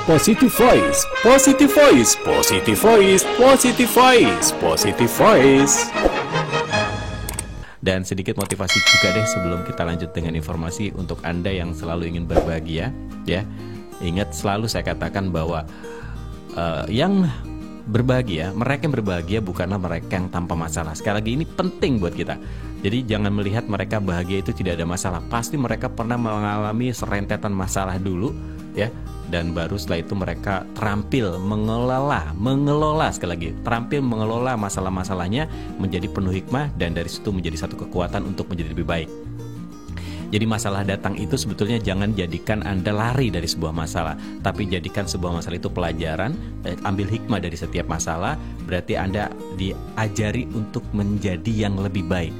Positive Voice, Positive Voice, Positive Voice, Positive Voice, Positive Voice. Dan sedikit motivasi juga deh sebelum kita lanjut dengan informasi untuk Anda yang selalu ingin berbahagia, ya. Ingat selalu saya katakan bahwa yang berbahagia, mereka yang berbahagia bukanlah mereka yang tanpa masalah. Sekali lagi ini penting buat kita. Jadi jangan melihat mereka bahagia itu tidak ada masalah. Pasti mereka pernah mengalami serentetan masalah dulu, ya. Dan baru setelah itu mereka terampil mengelola sekali lagi, terampil mengelola masalah-masalahnya menjadi penuh hikmah, dan dari situ menjadi satu kekuatan untuk menjadi lebih baik. Jadi masalah datang itu sebetulnya jangan jadikan Anda lari dari sebuah masalah, tapi jadikan sebuah masalah itu pelajaran, ambil hikmah dari setiap masalah. Berarti Anda diajari untuk menjadi yang lebih baik.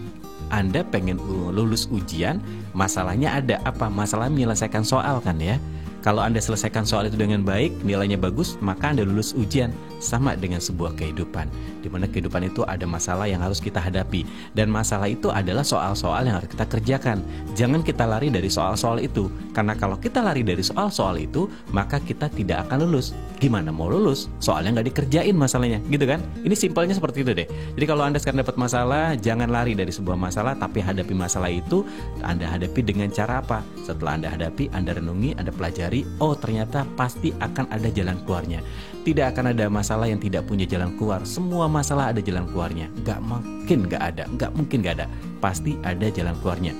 Anda pengen lulus ujian, masalahnya ada apa? Masalah menyelesaikan soal kan ya. Kalau Anda selesaikan soal itu dengan baik, nilainya bagus, maka Anda lulus ujian. Sama dengan sebuah kehidupan, di mana kehidupan itu ada masalah yang harus kita hadapi. Dan masalah itu adalah soal-soal yang harus kita kerjakan. Jangan kita lari dari soal-soal itu. Karena kalau kita lari dari soal-soal itu, maka kita tidak akan lulus. Gimana mau lulus? Soalnya nggak dikerjain masalahnya, gitu kan? Ini simpelnya seperti itu deh. Jadi kalau Anda sekarang dapat masalah, jangan lari dari sebuah masalah, tapi hadapi masalah itu. Anda hadapi dengan cara apa? Setelah Anda hadapi, Anda renungi, Anda pelajari. Oh, ternyata pasti akan ada jalan keluarnya. Tidak akan ada masalah yang tidak punya jalan keluar. Semua masalah ada jalan keluarnya. Gak mungkin gak ada. Gak mungkin gak ada. Pasti ada jalan keluarnya.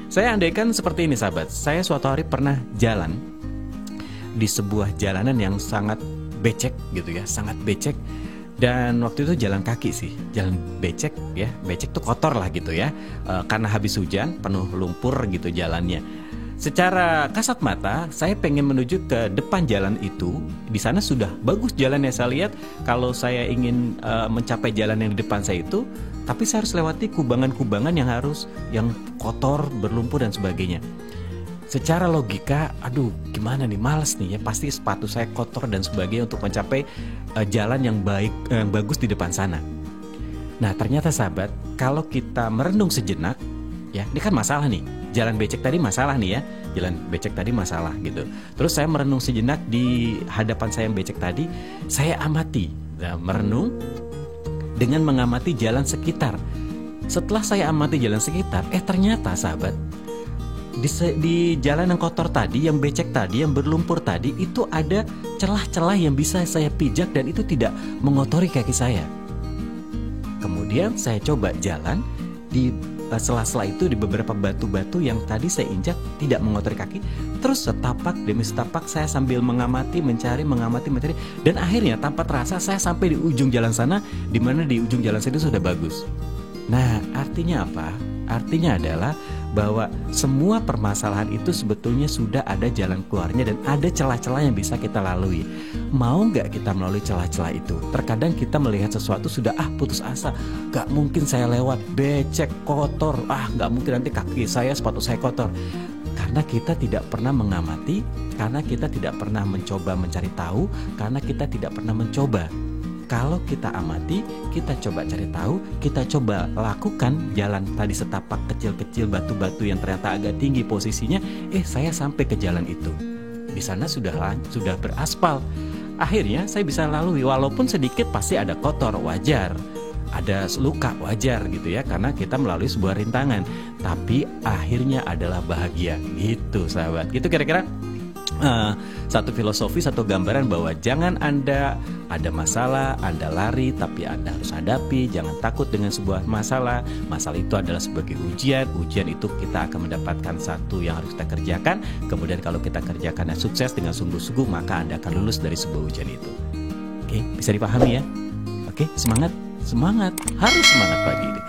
Saya andaikan seperti ini sahabat. Saya suatu hari pernah jalan di sebuah jalanan yang sangat becek gitu ya. Sangat becek. Dan waktu itu jalan kaki sih. Jalan becek ya. Becek tuh kotor lah gitu ya. Karena habis hujan penuh lumpur gitu jalannya. Secara kasat mata, saya pengen menuju ke depan jalan itu. Di sana sudah bagus jalannya, saya lihat. Kalau saya ingin mencapai jalan yang di depan saya itu, tapi saya harus lewati kubangan-kubangan yang kotor, berlumpur dan sebagainya. Secara logika, aduh gimana nih, males nih ya, pasti sepatu saya kotor dan sebagainya untuk mencapai jalan yang baik, yang bagus di depan sana. Nah ternyata sahabat, kalau kita merenung sejenak, ya ini kan masalah nih. Jalan becek tadi masalah nih ya. Jalan becek tadi masalah gitu. Terus saya merenung sejenak di hadapan saya yang becek tadi. Saya amati, merenung dengan mengamati jalan sekitar. Setelah saya amati jalan sekitar, ternyata sahabat, di jalan yang kotor tadi, yang becek tadi, yang berlumpur tadi, itu ada celah-celah yang bisa saya pijak dan itu tidak mengotori kaki saya. Kemudian saya coba jalan di sela-sela itu, di beberapa batu-batu yang tadi saya injak tidak mengotori kaki. Terus setapak demi setapak saya sambil mengamati, mencari, dan akhirnya tanpa terasa saya sampai di ujung jalan sana, di mana di ujung jalan sana itu sudah bagus. Nah artinya apa? Artinya adalah bahwa semua permasalahan itu sebetulnya sudah ada jalan keluarnya dan ada celah-celah yang bisa kita lalui. Mau nggak kita melalui celah-celah itu? Terkadang kita melihat sesuatu sudah putus asa, nggak mungkin saya lewat, becek, kotor, nggak mungkin nanti kaki saya, sepatu saya kotor. Karena kita tidak pernah mengamati, karena kita tidak pernah mencoba mencari tahu, karena kita tidak pernah mencoba. Kalau kita amati, kita coba cari tahu, kita coba lakukan jalan tadi setapak kecil-kecil batu-batu yang ternyata agak tinggi posisinya, saya sampai ke jalan itu. Di sana sudah beraspal. Akhirnya saya bisa lalui, walaupun sedikit pasti ada kotor, wajar. Ada luka, wajar gitu ya, karena kita melalui sebuah rintangan. Tapi akhirnya adalah bahagia. Gitu sahabat. Gitu kira-kira satu filosofi, satu gambaran bahwa jangan Anda ada masalah, Anda lari, tapi Anda harus hadapi. Jangan takut dengan sebuah masalah. Masalah itu adalah sebagai ujian. Ujian itu kita akan mendapatkan satu yang harus kita kerjakan. Kemudian kalau kita kerjakannya sukses dengan sungguh-sungguh, maka Anda akan lulus dari sebuah ujian itu. Oke, bisa dipahami ya? Oke, semangat, harus semangat pagi ini.